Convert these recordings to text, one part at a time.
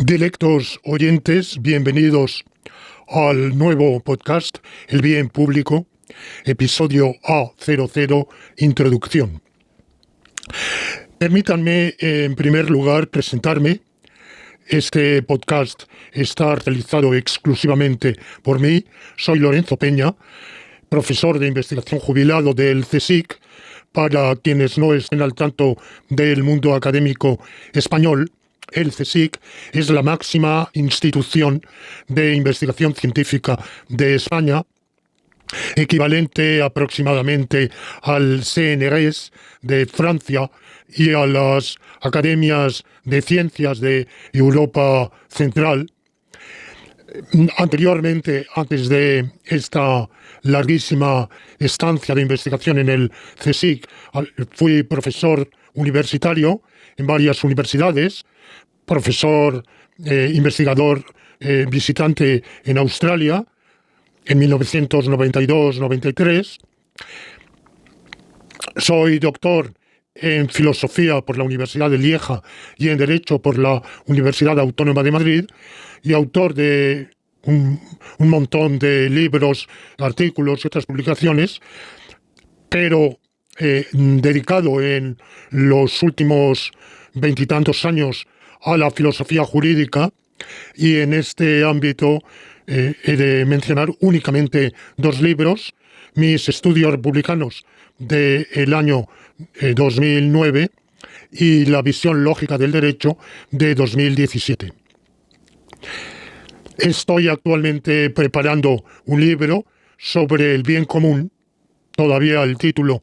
Directos oyentes, bienvenidos al nuevo podcast El Bien Público, episodio A00, Introducción. Permítanme, en primer lugar, presentarme. Este podcast está realizado exclusivamente por mí. Soy Lorenzo Peña, profesor de investigación jubilado del CSIC. Para quienes no estén al tanto del mundo académico español, el CSIC es la máxima institución de investigación científica de España, equivalente aproximadamente al CNRS de Francia y a las academias de ciencias de Europa Central. Anteriormente, antes de esta larguísima estancia de investigación en el CSIC, fui profesor universitario en varias universidades, profesor investigador visitante en Australia en 1992-93. Soy doctor en Filosofía por la Universidad de Lieja y en Derecho por la Universidad Autónoma de Madrid y autor de un montón de libros, artículos y otras publicaciones, pero dedicado en los últimos veintitantos años a la filosofía jurídica, y en este ámbito he de mencionar únicamente dos libros: Mis estudios republicanos del año 2009 y La visión lógica del derecho de 2017. Estoy actualmente preparando un libro sobre el bien común. Todavía el título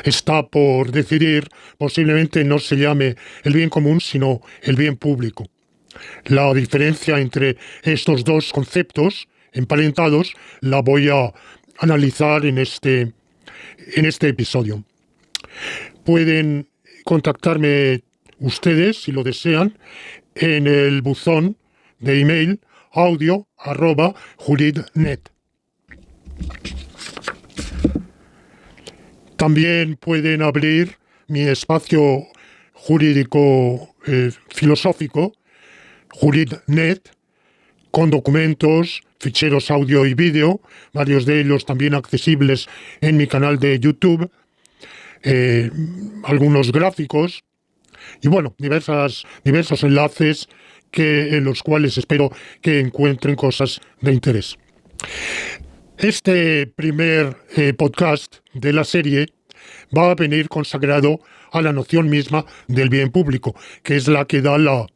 está por decidir. Posiblemente no se llame el bien común, sino el bien público. La diferencia entre estos dos conceptos emparentados la voy a analizar en este episodio. Pueden contactarme ustedes, si lo desean, en el buzón de email audio@juridnet. También pueden abrir mi espacio jurídico filosófico, Juridnet, con documentos, ficheros audio y vídeo, varios de ellos también accesibles en mi canal de YouTube, algunos gráficos y diversos enlaces en los cuales espero que encuentren cosas de interés. Este primer podcast de la serie va a venir consagrado a la noción misma del bien público, que es la que da la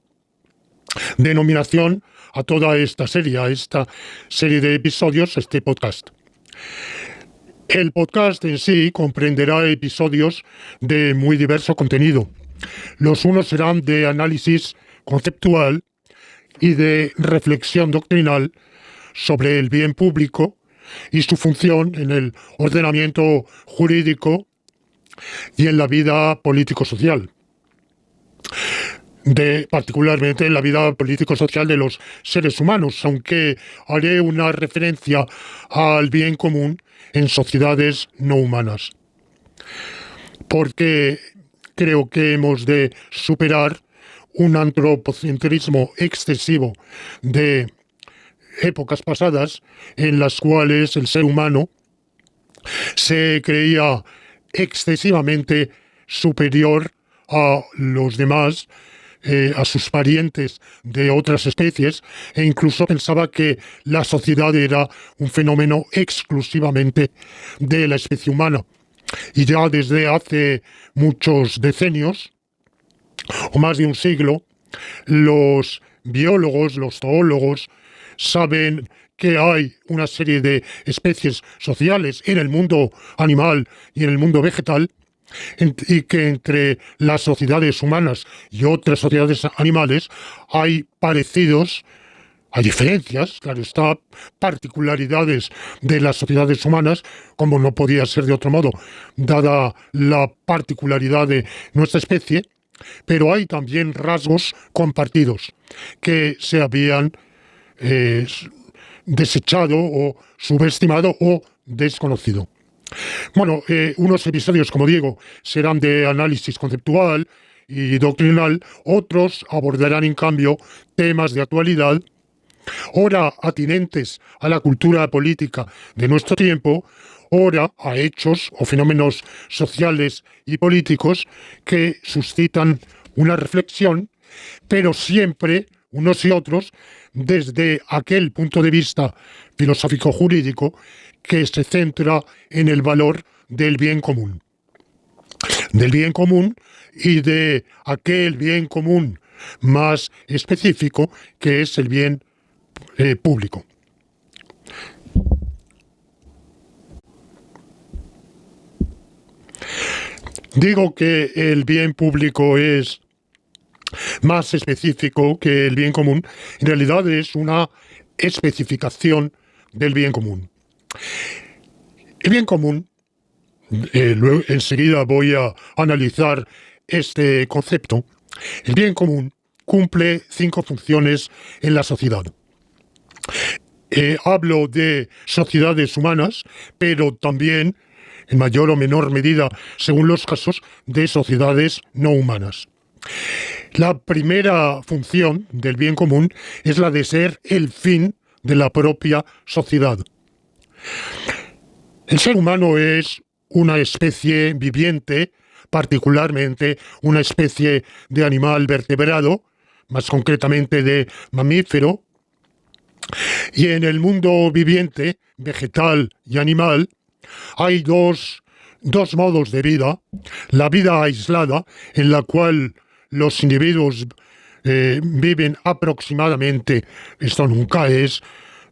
denominación a toda esta serie de episodios, este podcast. El podcast en sí comprenderá episodios de muy diverso contenido. Los unos serán de análisis conceptual y de reflexión doctrinal sobre el bien público y su función en el ordenamiento jurídico y en la vida político-social, particularmente en la vida político-social de los seres humanos, aunque haré una referencia al bien común en sociedades no humanas, porque creo que hemos de superar un antropocentrismo excesivo de épocas pasadas en las cuales el ser humano se creía excesivamente superior a los demás, a sus parientes de otras especies, e incluso pensaba que la sociedad era un fenómeno exclusivamente de la especie humana. Y ya desde hace muchos decenios, o más de un siglo, los biólogos, los zoólogos, saben que hay una serie de especies sociales en el mundo animal y en el mundo vegetal, y que entre las sociedades humanas y otras sociedades animales hay parecidos, hay diferencias, claro está, particularidades de las sociedades humanas, como no podía ser de otro modo, dada la particularidad de nuestra especie, pero hay también rasgos compartidos que se habían desechado o subestimado o desconocido. Unos episodios, como digo, serán de análisis conceptual y doctrinal, otros abordarán en cambio temas de actualidad, ora atinentes a la cultura política de nuestro tiempo, ora a hechos o fenómenos sociales y políticos que suscitan una reflexión, pero siempre unos y otros desde aquel punto de vista filosófico-jurídico que se centra en el valor del bien común. Del bien común y de aquel bien común más específico que es el bien público. Digo que el bien público es más específico que el bien común. En realidad es una especificación del bien común. El bien común, luego, enseguida voy a analizar este concepto. El bien común cumple 5 funciones en la sociedad. Hablo de sociedades humanas, pero también, en mayor o menor medida, según los casos, de sociedades no humanas. La primera función del bien común es la de ser el fin de la propia sociedad. El ser humano es una especie viviente, particularmente una especie de animal vertebrado, más concretamente de mamífero, y en el mundo viviente, vegetal y animal, hay dos modos de vida. La vida aislada, en la cual los individuos viven aproximadamente, esto nunca es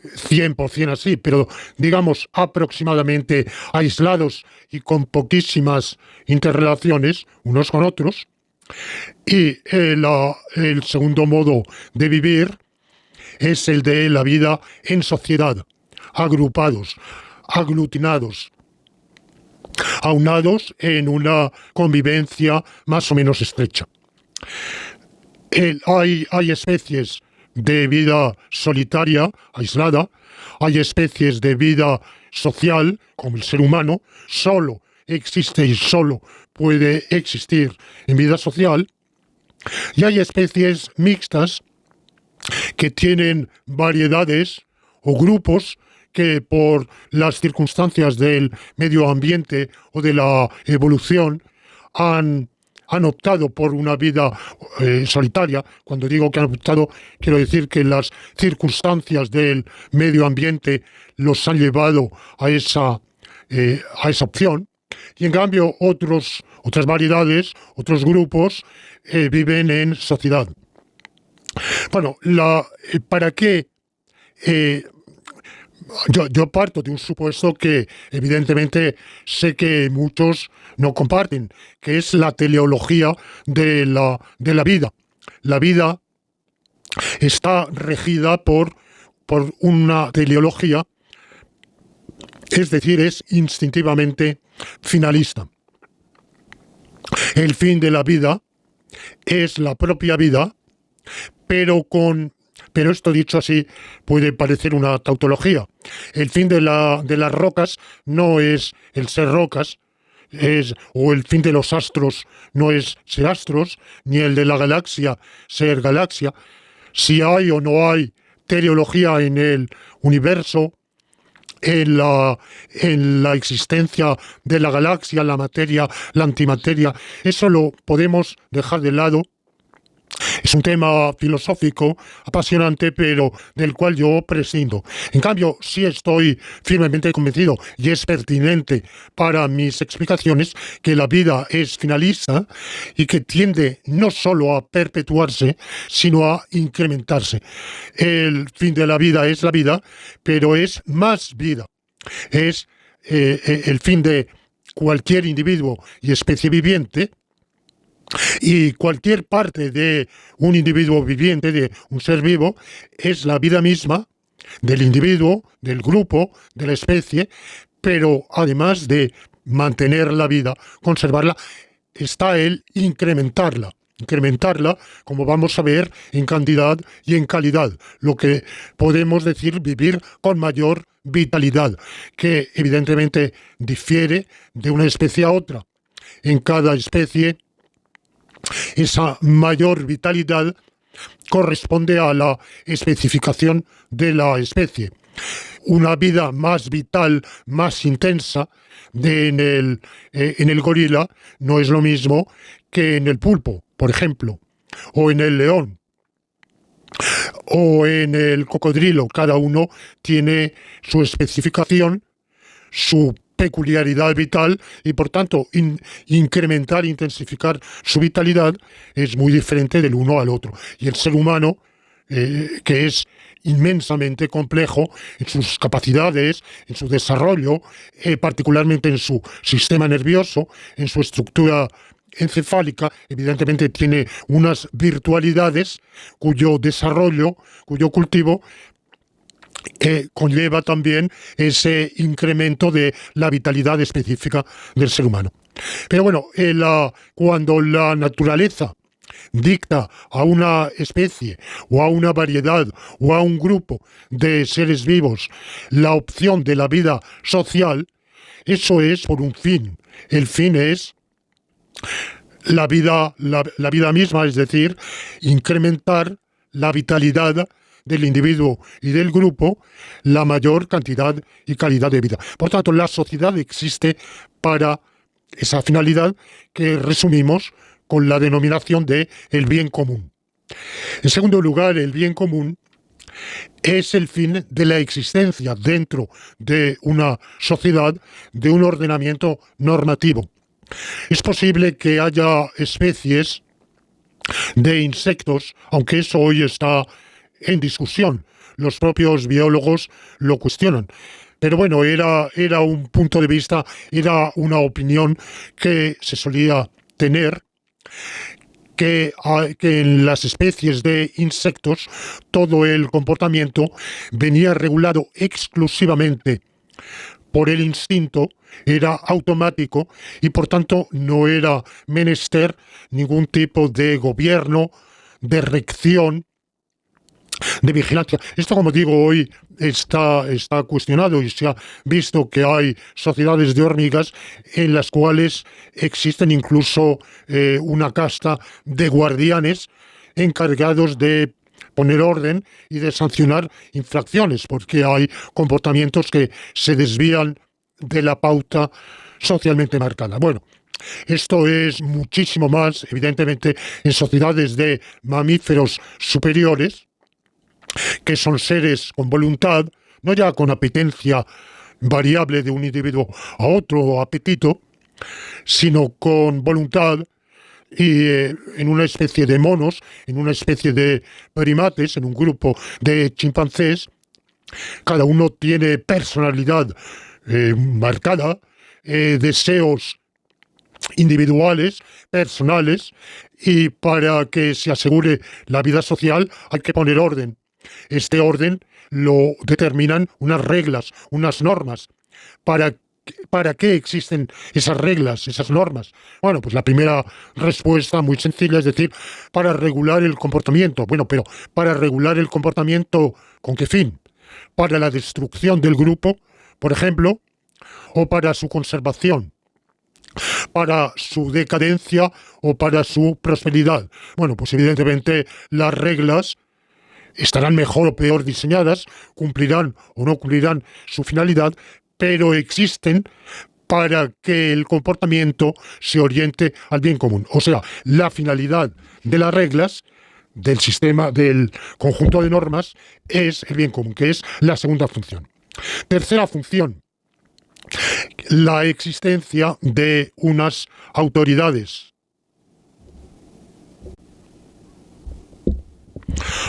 100% así, pero digamos aproximadamente aislados y con poquísimas interrelaciones unos con otros. Y el segundo modo de vivir es el de la vida en sociedad, agrupados, aglutinados, aunados en una convivencia más o menos estrecha. Hay especies de vida solitaria, aislada, hay especies de vida social, como el ser humano, solo existe y solo puede existir en vida social, y hay especies mixtas que tienen variedades o grupos que por las circunstancias del medio ambiente o de la evolución han optado por una vida solitaria. Cuando digo que han optado, quiero decir que las circunstancias del medio ambiente los han llevado a esa opción. Y en cambio otras variedades, otros grupos viven en sociedad. Bueno, ¿para qué? Yo parto de un supuesto que evidentemente sé que muchos no comparten, que es la teleología de la vida. La vida está regida por una teleología, es decir, es instintivamente finalista. El fin de la vida es la propia vida, pero esto dicho así puede parecer una tautología. El fin de las rocas no es el ser rocas, o el fin de los astros no es ser astros, ni el de la galaxia ser galaxia. Si hay o no hay teleología en el universo, en la existencia de la galaxia, la materia, la antimateria, eso lo podemos dejar de lado. Es un tema filosófico apasionante, pero del cual yo prescindo. En cambio, sí estoy firmemente convencido, y es pertinente para mis explicaciones, que la vida es finalista y que tiende no solo a perpetuarse, sino a incrementarse. El fin de la vida es la vida, pero es más vida. Es el fin de cualquier individuo y especie viviente. Y cualquier parte de un individuo viviente, de un ser vivo, es la vida misma del individuo, del grupo, de la especie, pero además de mantener la vida, conservarla, está el incrementarla. Incrementarla, como vamos a ver, en cantidad y en calidad, lo que podemos decir vivir con mayor vitalidad, que evidentemente difiere de una especie a otra. En cada especie Esa mayor vitalidad corresponde a la especificación de la especie. Una vida más vital, más intensa en el gorila no es lo mismo que en el pulpo, por ejemplo, o en el león, o en el cocodrilo. Cada uno tiene su especificación, su peculiaridad vital y por tanto incrementar, intensificar su vitalidad es muy diferente del uno al otro. Y el ser humano, que es inmensamente complejo en sus capacidades, en su desarrollo, particularmente en su sistema nervioso, en su estructura encefálica, evidentemente tiene unas virtualidades cuyo desarrollo, cuyo cultivo conlleva también ese incremento de la vitalidad específica del ser humano. Pero bueno, cuando la naturaleza dicta a una especie o a una variedad o a un grupo de seres vivos la opción de la vida social, eso es por un fin. El fin es la vida misma, es decir, incrementar la vitalidad del individuo y del grupo, la mayor cantidad y calidad de vida. Por tanto, la sociedad existe para esa finalidad que resumimos con la denominación de el bien común. En segundo lugar, el bien común es el fin de la existencia dentro de una sociedad, de un ordenamiento normativo. Es posible que haya especies de insectos, aunque eso hoy está en discusión. Los propios biólogos lo cuestionan. Pero bueno, era un punto de vista, era una opinión que se solía tener, que en las especies de insectos todo el comportamiento venía regulado exclusivamente por el instinto, era automático y por tanto no era menester ningún tipo de gobierno, de rección, de vigilancia. Esto, como digo, hoy está cuestionado y se ha visto que hay sociedades de hormigas en las cuales existen incluso una casta de guardianes encargados de poner orden y de sancionar infracciones, porque hay comportamientos que se desvían de la pauta socialmente marcada. Bueno, esto es muchísimo más, evidentemente, en sociedades de mamíferos superiores, que son seres con voluntad, no ya con apetencia variable de un individuo a otro, apetito, sino con voluntad y en una especie de monos, en una especie de primates, en un grupo de chimpancés, cada uno tiene personalidad marcada, deseos individuales, personales, y para que se asegure la vida social hay que poner orden. Este orden lo determinan unas reglas, unas normas. ¿Para qué existen esas reglas, esas normas? Bueno, pues la primera respuesta muy sencilla es decir, para regular el comportamiento. Bueno, pero ¿para regular el comportamiento con qué fin? ¿Para la destrucción del grupo, por ejemplo? ¿O para su conservación? ¿Para su decadencia o para su prosperidad? Bueno, pues evidentemente las reglas estarán mejor o peor diseñadas, cumplirán o no cumplirán su finalidad, pero existen para que el comportamiento se oriente al bien común. O sea, la finalidad de las reglas, del sistema, del conjunto de normas, es el bien común, que es la segunda función. Tercera función, la existencia de unas autoridades.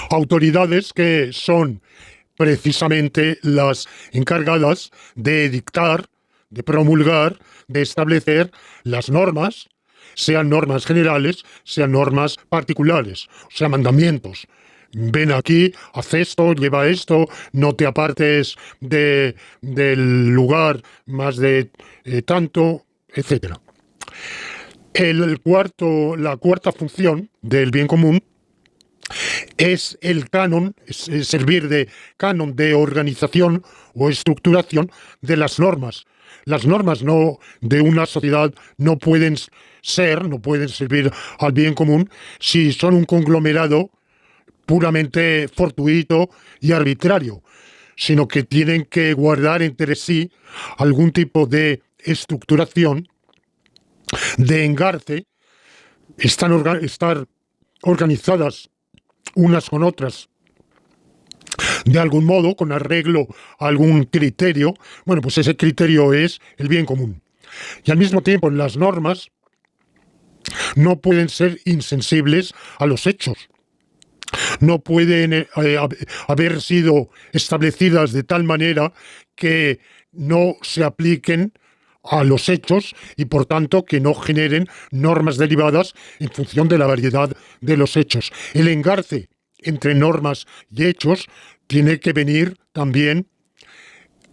Autoridades que son precisamente las encargadas de dictar, de promulgar, de establecer las normas, sean normas generales, sean normas particulares, o sea, mandamientos. Ven aquí, haz esto, lleva esto, no te apartes del lugar más de tanto, etc. La cuarta función del bien común es el canon, es servir de canon de organización o estructuración de las normas. Las normas de una sociedad no pueden servir al bien común si son un conglomerado puramente fortuito y arbitrario, sino que tienen que guardar entre sí algún tipo de estructuración, de engarce, estar organizadas unas con otras de algún modo, con arreglo a algún criterio. Bueno, pues ese criterio es el bien común. Y al mismo tiempo, las normas no pueden ser insensibles a los hechos. No pueden haber sido establecidas de tal manera que no se apliquen a los hechos y, por tanto, que no generen normas derivadas en función de la variedad de los hechos. El engarce entre normas y hechos tiene que venir también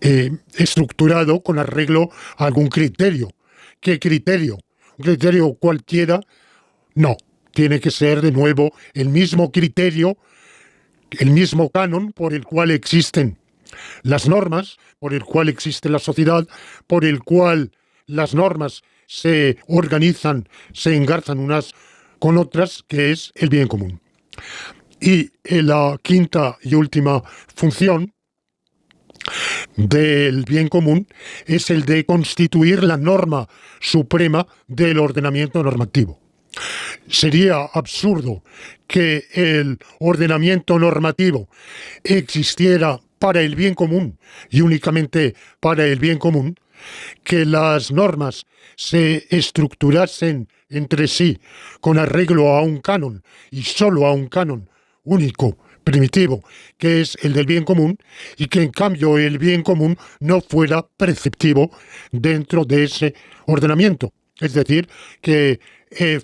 estructurado con arreglo a algún criterio. ¿Qué criterio? ¿Un criterio cualquiera? No. Tiene que ser, de nuevo, el mismo criterio, el mismo canon por el cual existen las normas, por el cual existe la sociedad, por el cual las normas se organizan, se engarzan unas con otras, que es el bien común. Y la quinta y última función del bien común es el de constituir la norma suprema del ordenamiento normativo. Sería absurdo que el ordenamiento normativo existiera para el bien común y únicamente para el bien común, que las normas se estructurasen entre sí con arreglo a un canon y solo a un canon único, primitivo, que es el del bien común, y que en cambio el bien común no fuera preceptivo dentro de ese ordenamiento. Es decir, que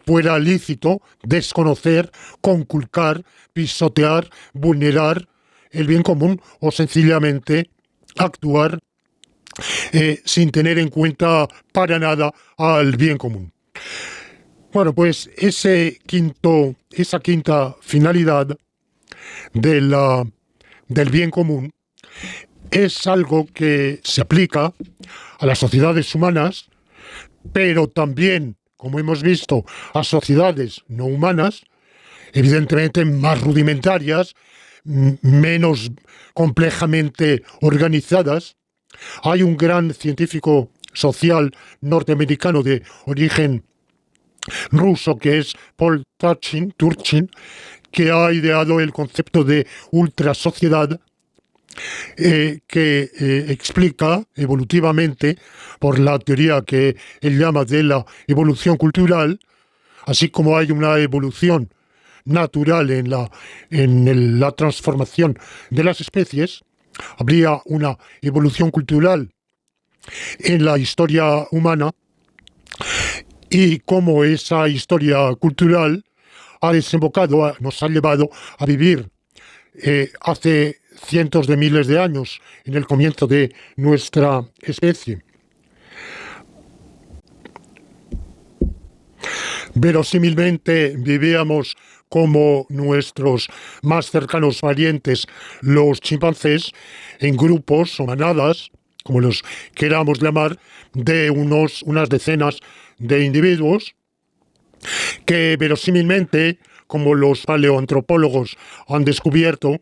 fuera lícito desconocer, conculcar, pisotear, vulnerar el bien común o sencillamente actuar sin tener en cuenta para nada al bien común. Bueno, pues esa quinta finalidad del bien común es algo que se aplica a las sociedades humanas, pero también, como hemos visto, a sociedades no humanas, evidentemente más rudimentarias, menos complejamente organizadas. Hay un gran científico social norteamericano de origen ruso que es Paul Turchin, que ha ideado el concepto de ultrasociedad, que explica evolutivamente, por la teoría que él llama de la evolución cultural, así como hay una evolución natural en la transformación de las especies, habría una evolución cultural en la historia humana, y cómo esa historia cultural nos ha llevado a vivir hace cientos de miles de años, en el comienzo de nuestra especie. Verosímilmente vivíamos como nuestros más cercanos parientes, los chimpancés, en grupos o manadas, como los queramos llamar, de unas decenas de individuos, que verosímilmente, como los paleoantropólogos han descubierto,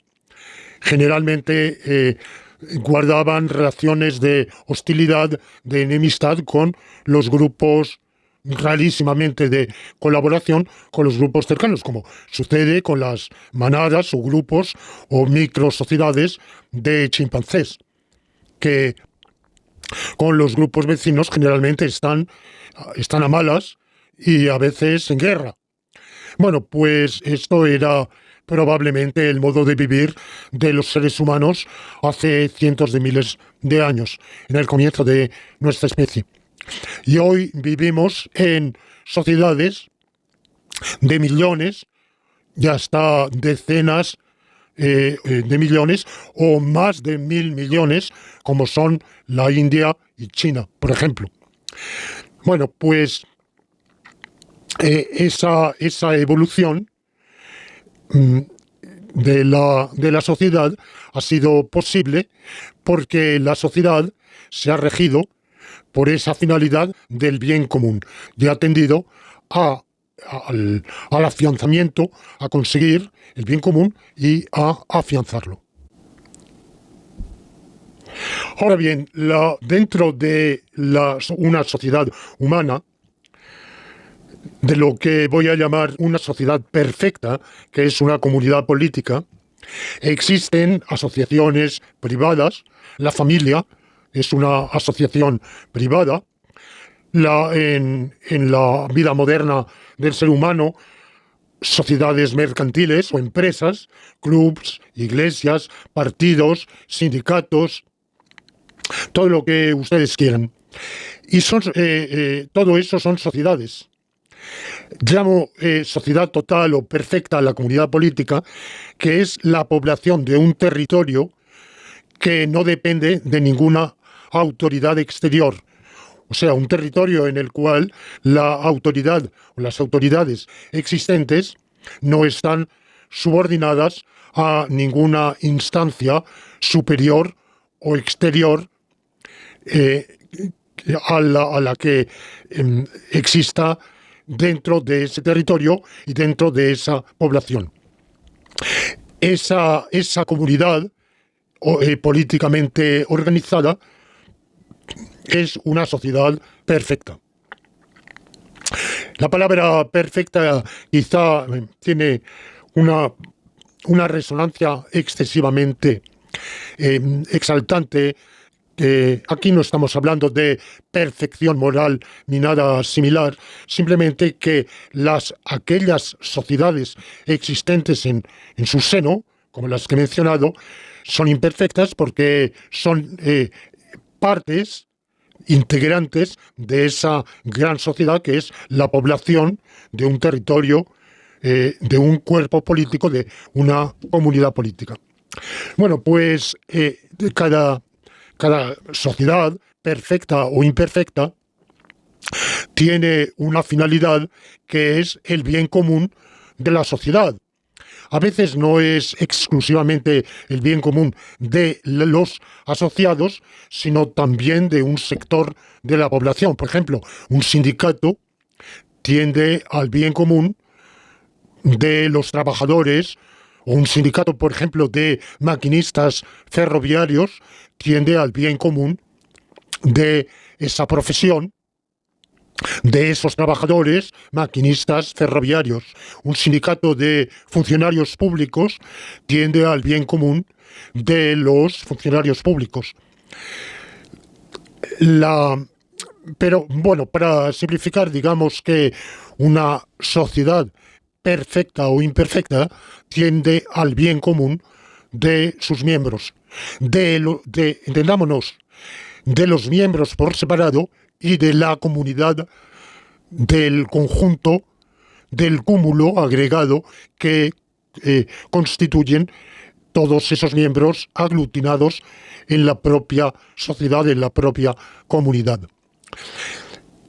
generalmente guardaban relaciones de hostilidad, de enemistad con los grupos, rarísimamente de colaboración con los grupos cercanos, como sucede con las manadas o grupos o microsociedades de chimpancés, que con los grupos vecinos generalmente están a malas y a veces en guerra. Bueno, pues esto era probablemente el modo de vivir de los seres humanos hace cientos de miles de años, en el comienzo de nuestra especie. Y hoy vivimos en sociedades de millones y hasta decenas de millones o más de 1.000 millones, como son la India y China, por ejemplo. Bueno, pues esa evolución de la sociedad ha sido posible porque la sociedad se ha regido por esa finalidad del bien común y ha tendido al afianzamiento, a conseguir el bien común y a afianzarlo. Ahora bien, dentro de una sociedad humana, de lo que voy a llamar una sociedad perfecta, que es una comunidad política, existen asociaciones privadas. La familia es una asociación privada. En la vida moderna del ser humano, sociedades mercantiles o empresas, clubs, iglesias, partidos, sindicatos, todo lo que ustedes quieran. Y todo eso son sociedades. Llamo sociedad total o perfecta a la comunidad política, que es la población de un territorio que no depende de ninguna autoridad exterior. O sea, un territorio en el cual la autoridad o las autoridades existentes no están subordinadas a ninguna instancia superior o exterior a la que exista dentro de ese territorio y dentro de esa población. Esa comunidad políticamente organizada es una sociedad perfecta. La palabra perfecta quizá tiene una resonancia excesivamente exaltante. Aquí no estamos hablando de perfección moral ni nada similar, simplemente que aquellas sociedades existentes en su seno, como las que he mencionado, son imperfectas porque son partes integrantes de esa gran sociedad que es la población de un territorio, de un cuerpo político, de una comunidad política. Bueno, pues cada sociedad, perfecta o imperfecta, tiene una finalidad que es el bien común de la sociedad. A veces no es exclusivamente el bien común de los asociados, sino también de un sector de la población. Por ejemplo, un sindicato tiende al bien común de los trabajadores, o un sindicato, por ejemplo, de maquinistas ferroviarios tiende al bien común de esa profesión, de esos trabajadores, maquinistas ferroviarios. Un sindicato de funcionarios públicos tiende al bien común de los funcionarios públicos. Pero bueno, para simplificar, digamos que una sociedad perfecta o imperfecta tiende al bien común de sus miembros. Entendámonos, de los miembros por separado y de la comunidad, del conjunto, del cúmulo agregado que constituyen todos esos miembros aglutinados en la propia sociedad, en la propia comunidad.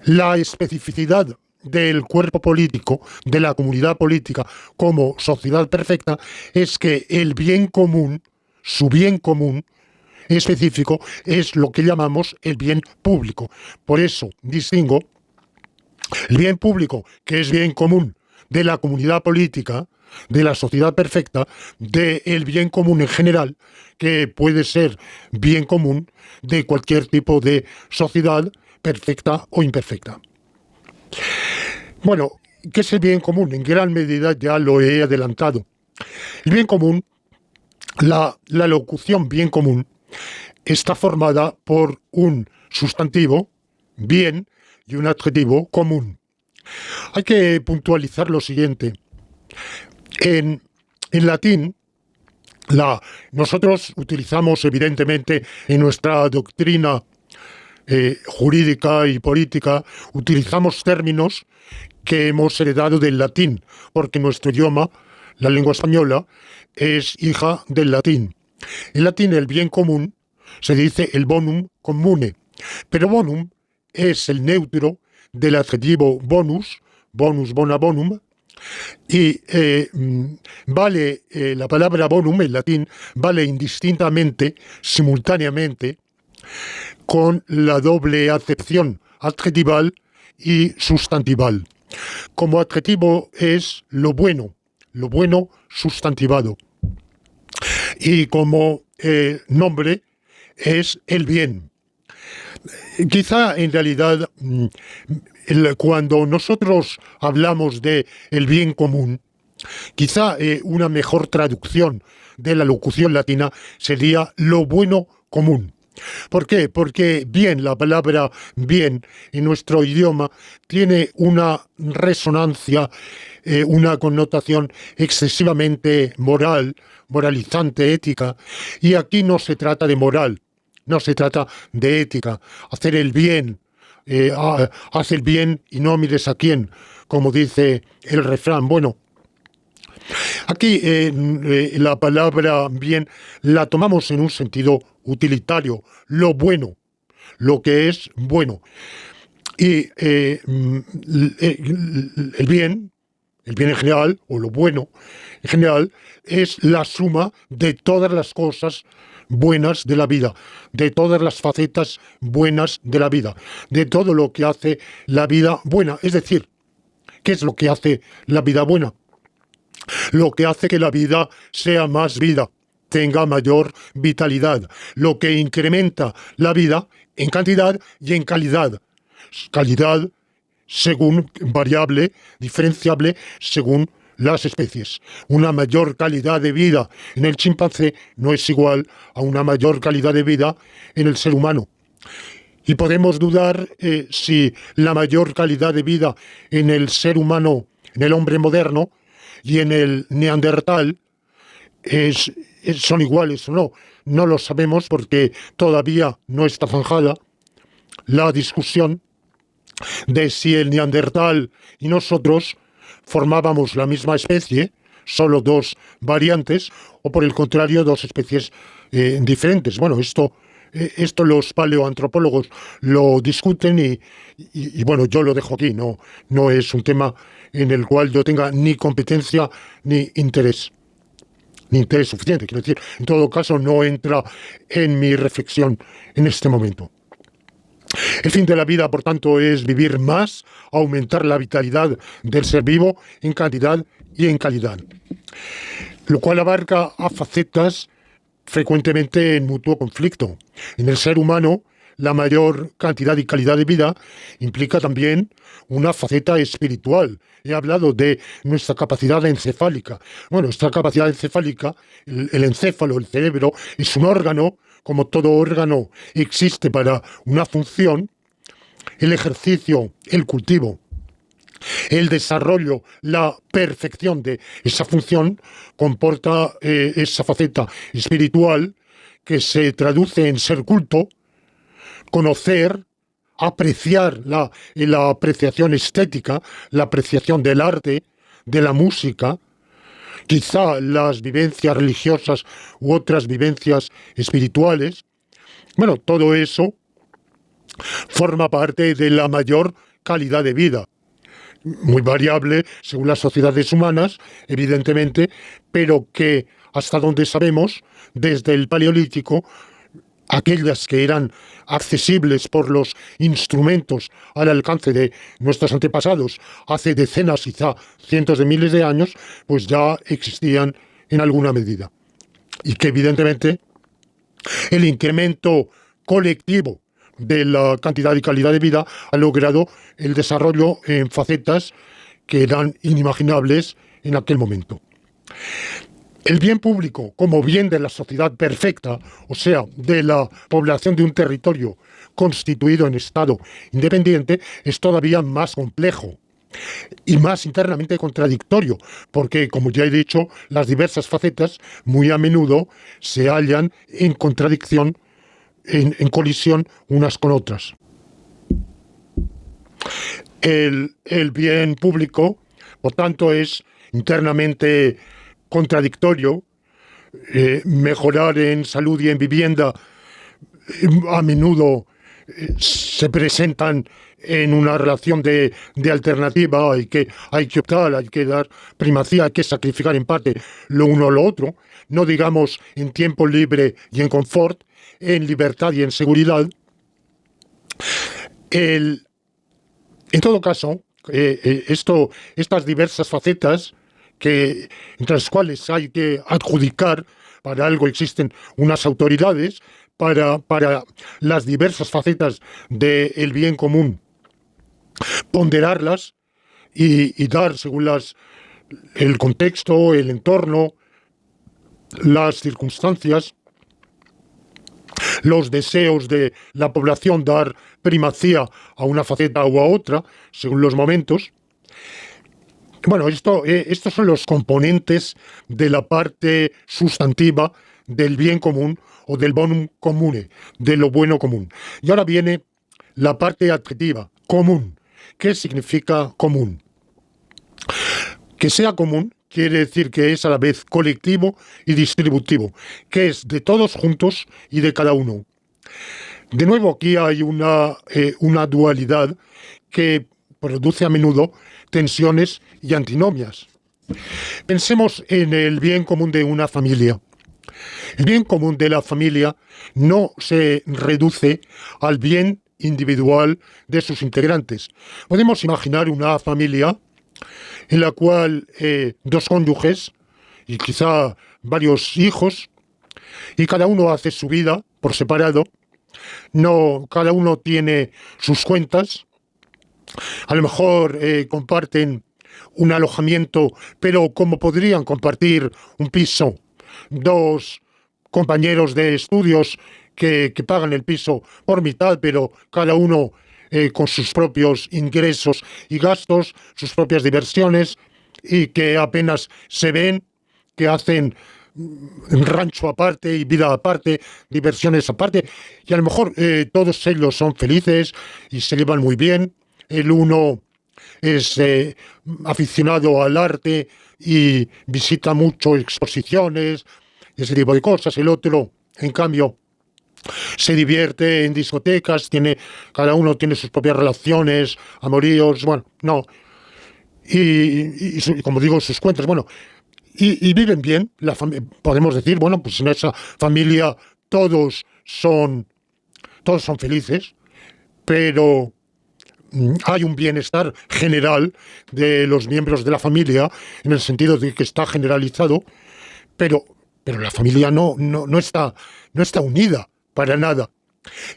La especificidad del cuerpo político, de la comunidad política como sociedad perfecta, es que el bien común, su bien común específico, es lo que llamamos el bien público. Por eso distingo el bien público, que es bien común de la comunidad política, de la sociedad perfecta, del bien común en general, que puede ser bien común de cualquier tipo de sociedad perfecta o imperfecta. Bueno, ¿qué es el bien común? En gran medida ya lo he adelantado. El bien común, la locución bien común, está formada por un sustantivo, bien, y un adjetivo, común. Hay que puntualizar lo siguiente. En latín, nosotros utilizamos evidentemente en nuestra doctrina jurídica y política, utilizamos términos que hemos heredado del latín, porque nuestro idioma, la lengua española, es hija del latín. En latín, el bien común se dice el bonum comune, pero bonum es el neutro del adjetivo bonus, bonus bona bonum, y vale la palabra bonum en latín vale indistintamente, simultáneamente, con la doble acepción adjetival y sustantival. Como adjetivo es lo bueno sustantivado. Y como nombre es el bien. Quizá en realidad cuando nosotros hablamos de el bien común, quizá una mejor traducción de la locución latina sería lo bueno común. ¿Por qué? Porque bien, la palabra bien en nuestro idioma tiene una resonancia, una connotación excesivamente moral, moralizante, ética, y aquí no se trata de moral, no se trata de ética, hacer el bien, haz el bien y no mires a quién, como dice el refrán. Bueno, aquí la palabra bien la tomamos en un sentido utilitario, lo bueno, lo que es bueno. Y el bien en general, o lo bueno en general, es la suma de todas las cosas buenas de la vida, de todas las facetas buenas de la vida, de todo lo que hace la vida buena. Es decir, ¿qué es lo que hace la vida buena? Lo que hace que la vida sea más vida, tenga mayor vitalidad, lo que incrementa la vida en cantidad y en calidad. Calidad según variable, diferenciable según las especies. Una mayor calidad de vida en el chimpancé no es igual a una mayor calidad de vida en el ser humano. Y podemos dudar si la mayor calidad de vida en el ser humano, en el hombre moderno, y en el neandertal son iguales o no. No lo sabemos porque todavía no está zanjada la discusión de si el neandertal y nosotros formábamos la misma especie, solo dos variantes, o por el contrario, dos especies diferentes. Bueno, esto los paleoantropólogos lo discuten y bueno, yo lo dejo aquí, no es un tema en el cual yo tenga ni competencia ni interés suficiente. Quiero decir, en todo caso, no entra en mi reflexión en este momento. El fin de la vida, por tanto, es vivir más, aumentar la vitalidad del ser vivo en cantidad y en calidad, lo cual abarca a facetas frecuentemente en mutuo conflicto. En el ser humano, la mayor cantidad y calidad de vida implica también una faceta espiritual. He hablado de nuestra capacidad encefálica. Bueno, esta capacidad encefálica, el encéfalo, el cerebro, es un órgano. Como todo órgano existe para una función, el ejercicio, el cultivo, el desarrollo, la perfección de esa función comporta esa faceta espiritual que se traduce en ser culto, conocer, apreciar la apreciación estética, la apreciación del arte, de la música, quizá las vivencias religiosas u otras vivencias espirituales. Bueno, todo eso forma parte de la mayor calidad de vida. Muy variable según las sociedades humanas, evidentemente, pero que hasta donde sabemos, desde el Paleolítico, aquellas que eran accesibles por los instrumentos al alcance de nuestros antepasados hace decenas, quizá cientos de miles de años, pues ya existían en alguna medida. Y que evidentemente el incremento colectivo de la cantidad y calidad de vida ha logrado el desarrollo en facetas que eran inimaginables en aquel momento. El bien público como bien de la sociedad perfecta, o sea, de la población de un territorio constituido en Estado independiente, es todavía más complejo y más internamente contradictorio, porque, como ya he dicho, las diversas facetas muy a menudo se hallan en contradicción, en colisión unas con otras. El bien público, por tanto, es internamente contradictorio. Mejorar en salud y en vivienda a menudo se presentan en una relación de alternativa. Hay que optar, hay que dar primacía, hay que sacrificar en parte lo uno o lo otro, no digamos en tiempo libre y en confort, en libertad y en seguridad. El, en todo caso, estas diversas facetas entre las cuales hay que adjudicar, para algo existen unas autoridades, para las diversas facetas del bien común, ponderarlas y dar según el contexto, el entorno, las circunstancias, los deseos de la población, dar primacía a una faceta u a otra, según los momentos. Bueno, estos son los componentes de la parte sustantiva del bien común o del bonum comune, de lo bueno común. Y ahora viene la parte adjetiva, común. ¿Qué significa común? Que sea común quiere decir que es a la vez colectivo y distributivo, que es de todos juntos y de cada uno. De nuevo, aquí hay una dualidad que produce a menudo tensiones y antinomias. Pensemos en el bien común de una familia. El bien común de la familia no se reduce al bien individual de sus integrantes. Podemos imaginar una familia en la cual dos cónyuges y quizá varios hijos, y cada uno hace su vida por separado. No, cada uno tiene sus cuentas. A lo mejor comparten un alojamiento, pero como podrían compartir un piso, dos compañeros de estudios que pagan el piso por mitad, pero cada uno con sus propios ingresos y gastos, sus propias diversiones, y que apenas se ven, que hacen rancho aparte y vida aparte, diversiones aparte, y a lo mejor todos ellos son felices y se llevan muy bien. El uno es aficionado al arte y visita mucho exposiciones y ese tipo de cosas. El otro, en cambio, se divierte en discotecas, cada uno tiene sus propias relaciones, amoríos, bueno, no. Y como digo, sus cuentas, bueno, y viven bien. Podemos decir, bueno, pues en esa familia todos son felices, pero hay un bienestar general de los miembros de la familia, en el sentido de que está generalizado, pero la familia no está unida para nada.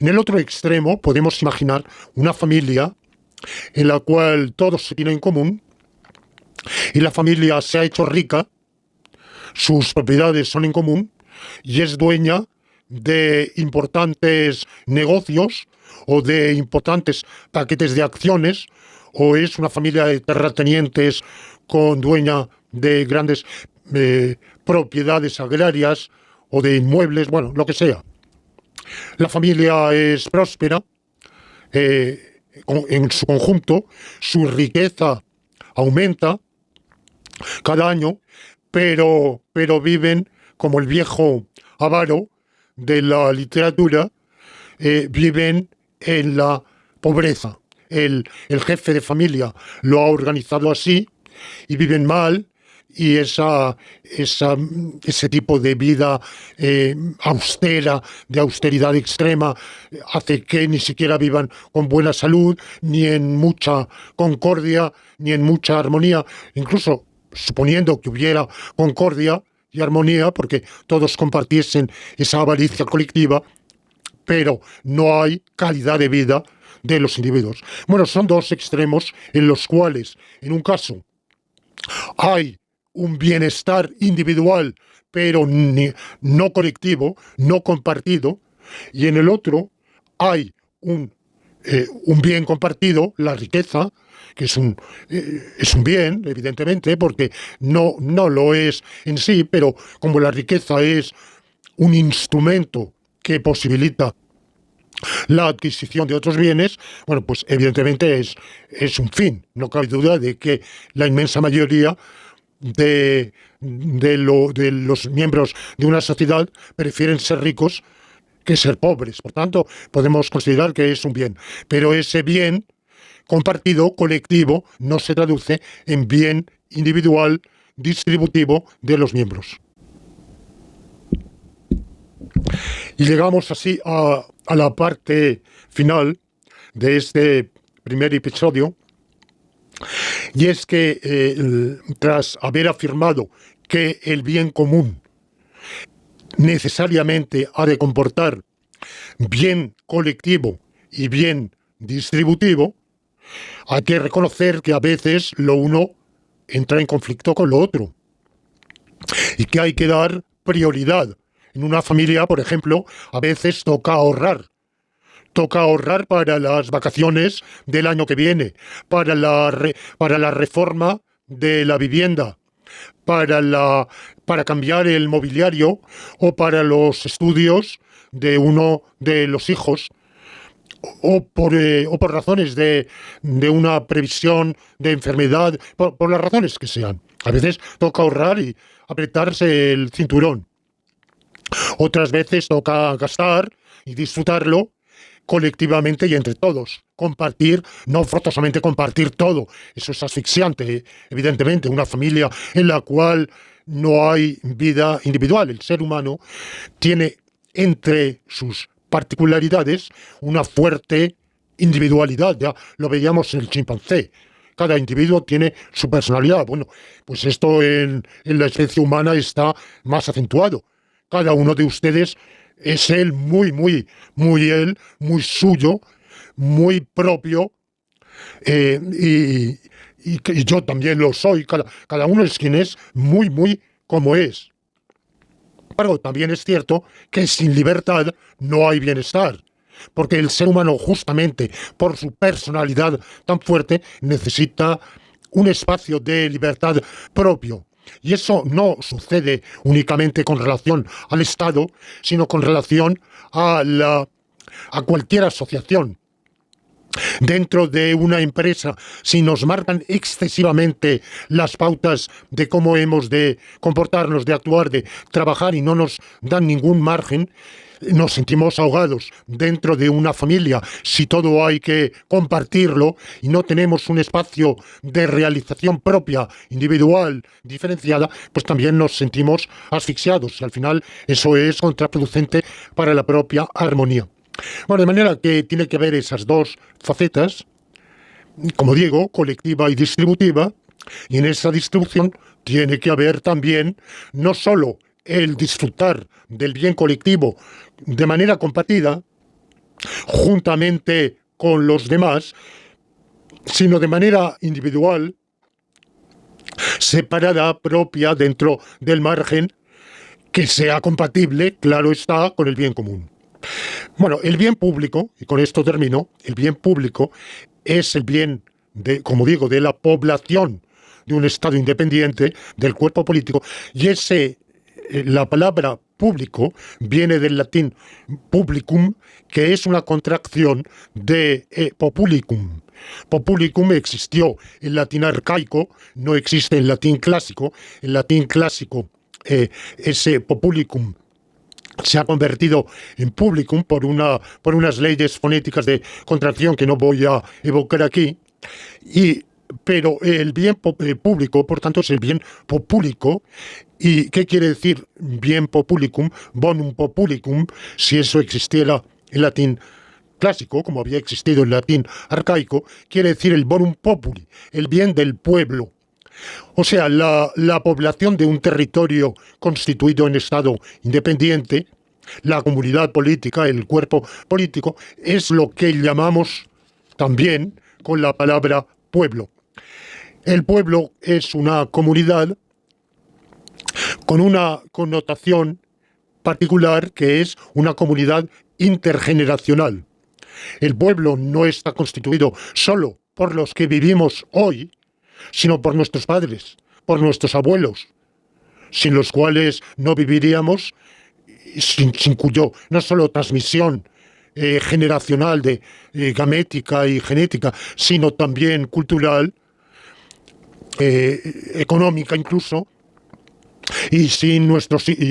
En el otro extremo podemos imaginar una familia en la cual todos se tienen en común y la familia se ha hecho rica, sus propiedades son en común y es dueña de importantes negocios o de importantes paquetes de acciones, o es una familia de terratenientes dueña de grandes propiedades agrarias o de inmuebles, bueno, lo que sea. La familia es próspera en su conjunto, su riqueza aumenta cada año, pero viven como el viejo avaro de la literatura, viven en la pobreza. El jefe de familia lo ha organizado así y viven mal, y ese tipo de vida austera, de austeridad extrema, hace que ni siquiera vivan con buena salud, ni en mucha concordia, ni en mucha armonía. Incluso suponiendo que hubiera concordia y armonía, porque todos compartiesen esa avaricia colectiva, pero no hay calidad de vida de los individuos. Bueno, son dos extremos en los cuales, en un caso, hay un bienestar individual, pero no colectivo, no compartido, y en el otro hay un bien compartido, la riqueza, que es un bien, evidentemente, porque no lo es en sí, pero como la riqueza es un instrumento que posibilita la adquisición de otros bienes, bueno, pues evidentemente es un fin. No cabe duda de que la inmensa mayoría de los miembros de una sociedad prefieren ser ricos que ser pobres. Por tanto, podemos considerar que es un bien. Pero ese bien compartido, colectivo, no se traduce en bien individual, distributivo de los miembros. Y llegamos así a la parte final de este primer episodio, y es que tras haber afirmado que el bien común necesariamente ha de comportar bien colectivo y bien distributivo, hay que reconocer que a veces lo uno entra en conflicto con lo otro y que hay que dar prioridad. En una familia, por ejemplo, a veces toca ahorrar. Toca ahorrar para las vacaciones del año que viene, para la reforma de la vivienda, para cambiar el mobiliario o para los estudios de uno de los hijos, o por razones de una previsión de enfermedad, por las razones que sean. A veces toca ahorrar y apretarse el cinturón. Otras veces toca gastar y disfrutarlo colectivamente y entre todos. Compartir, no forzosamente compartir todo. Eso es asfixiante, evidentemente. Una familia en la cual no hay vida individual. El ser humano tiene entre sus particularidades una fuerte individualidad. Ya lo veíamos en el chimpancé. Cada individuo tiene su personalidad. Bueno, pues esto en la especie humana está más acentuado. Cada uno de ustedes es él, muy él, muy suyo, muy propio, y yo también lo soy. Cada uno es quien es, muy como es. Pero también es cierto que sin libertad no hay bienestar, porque el ser humano, justamente por su personalidad tan fuerte, necesita un espacio de libertad propio. Y eso no sucede únicamente con relación al Estado, sino con relación a cualquier asociación. Dentro de una empresa, si nos marcan excesivamente las pautas de cómo hemos de comportarnos, de actuar, de trabajar, y no nos dan ningún margen, nos sentimos ahogados. Dentro de una familia, si todo hay que compartirlo y no tenemos un espacio de realización propia, individual, diferenciada, pues también nos sentimos asfixiados, y al final eso es contraproducente para la propia armonía. Bueno, de manera que tiene que haber esas dos facetas, como digo, colectiva y distributiva, y en esa distribución tiene que haber también no solo el disfrutar del bien colectivo de manera compartida, juntamente con los demás, sino de manera individual, separada, propia, dentro del margen, que sea compatible, claro está, con el bien común. Bueno, el bien público, y con esto termino, el bien público es el bien, como digo, de la población de un Estado independiente, del cuerpo político, y la palabra público viene del latín publicum, que es una contracción de populicum. Populicum existió en latín arcaico, no existe en latín clásico. En latín clásico, ese populicum se ha convertido en publicum por unas leyes fonéticas de contracción que no voy a evocar aquí, pero el bien público, por tanto, es el bien popúlico. ¿Y qué quiere decir bien populicum, bonum populicum, si eso existiera en latín clásico, como había existido en latín arcaico? Quiere decir el bonum populi, el bien del pueblo. O sea, la población de un territorio constituido en Estado independiente, la comunidad política, el cuerpo político, es lo que llamamos también con la palabra pueblo. El pueblo es una comunidad con una connotación particular, que es una comunidad intergeneracional. El pueblo no está constituido solo por los que vivimos hoy, sino por nuestros padres, por nuestros abuelos, sin los cuales no viviríamos, sin cuyo no solo transmisión generacional de gamética y genética, sino también cultural, económica incluso, y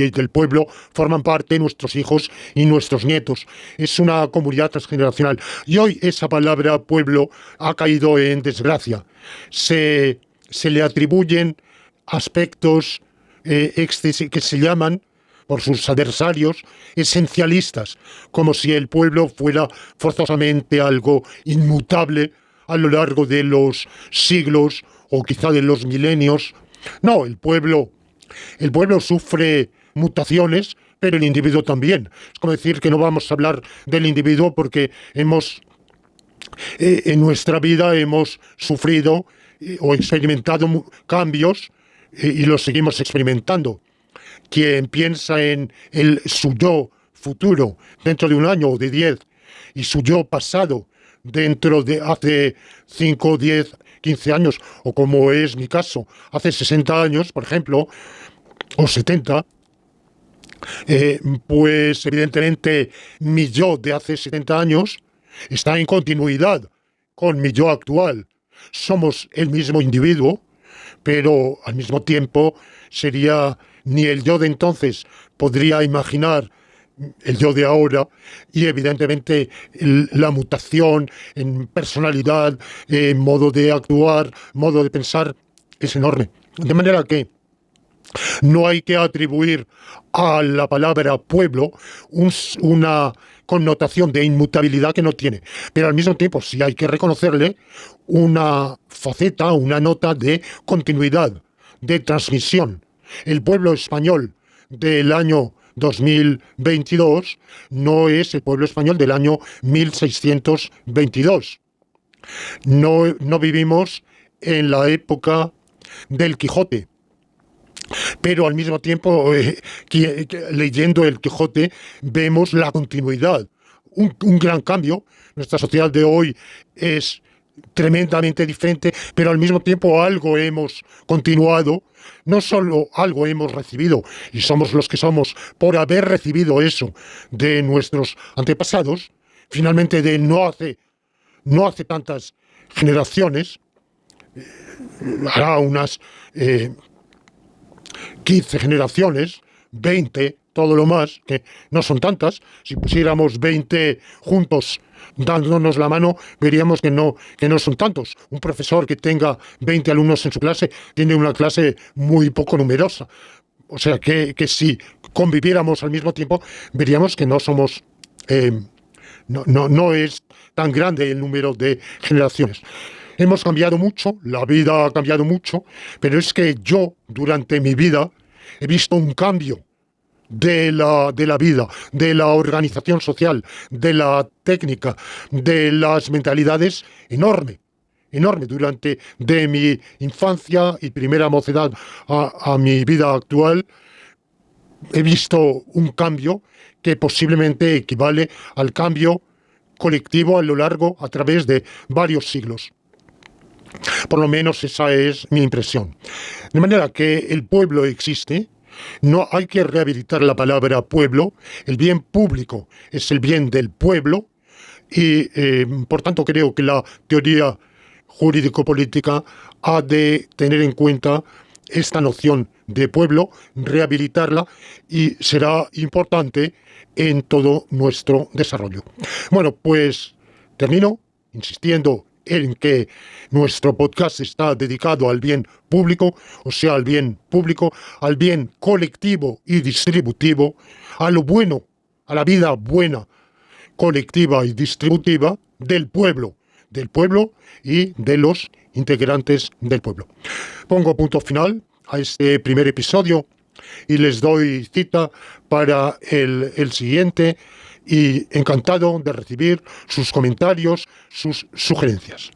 del pueblo forman parte nuestros hijos y nuestros nietos. Es una comunidad transgeneracional. Y hoy esa palabra pueblo ha caído en desgracia. Se le atribuyen aspectos que se llaman por sus adversarios esencialistas, como si el pueblo fuera forzosamente algo inmutable a lo largo de los siglos o quizá de los milenios. No, el pueblo sufre mutaciones, pero el individuo también. Es como decir que no vamos a hablar del individuo porque en nuestra vida hemos sufrido o experimentado cambios y los seguimos experimentando. Quien piensa en su yo futuro dentro de un año o de 10 y su yo pasado dentro de hace 5, 10, 15 años, o como es mi caso, hace 60 años, por ejemplo, o 70, pues evidentemente mi yo de hace 70 años está en continuidad con mi yo actual. Somos el mismo individuo, pero al mismo tiempo ni el yo de entonces podría imaginar el yo de ahora, y evidentemente la mutación en personalidad, en modo de actuar, modo de pensar, es enorme. De manera que no hay que atribuir a la palabra pueblo una connotación de inmutabilidad que no tiene, pero al mismo tiempo sí hay que reconocerle una faceta, una nota de continuidad, de transmisión. El pueblo español del año 2022 no es el pueblo español del año 1622. No vivimos en la época del Quijote, pero al mismo tiempo, leyendo el Quijote, vemos la continuidad, un gran cambio. Nuestra sociedad de hoy es tremendamente diferente, pero al mismo tiempo algo hemos continuado, no solo algo hemos recibido, y somos los que somos por haber recibido eso de nuestros antepasados, finalmente de no hace tantas generaciones, hará unas 15 generaciones, 20, todo lo más, que no son tantas. Si pusiéramos 20 juntos dándonos la mano, veríamos que no son tantos. Un profesor que tenga 20 alumnos en su clase tiene una clase muy poco numerosa. O sea que si conviviéramos al mismo tiempo, veríamos que no somos... no es tan grande el número de generaciones. Hemos cambiado mucho, la vida ha cambiado mucho, pero es que yo, durante mi vida, he visto un cambio de la vida, de la organización social, de la técnica, de las mentalidades, enorme durante de mi infancia y primera mocedad a mi vida actual. He visto un cambio que posiblemente equivale al cambio colectivo a través de varios siglos. Por lo menos esa es mi impresión. De manera que el pueblo existe. No hay que rehabilitar la palabra pueblo. El bien público es el bien del pueblo y, por tanto, creo que la teoría jurídico-política ha de tener en cuenta esta noción de pueblo, rehabilitarla, y será importante en todo nuestro desarrollo. Bueno, pues termino insistiendo en que nuestro podcast está dedicado al bien público, o sea, al bien público, al bien colectivo y distributivo, a lo bueno, a la vida buena, colectiva y distributiva del pueblo y de los integrantes del pueblo. Pongo punto final a este primer episodio y les doy cita para el siguiente, y encantado de recibir sus comentarios, sus sugerencias.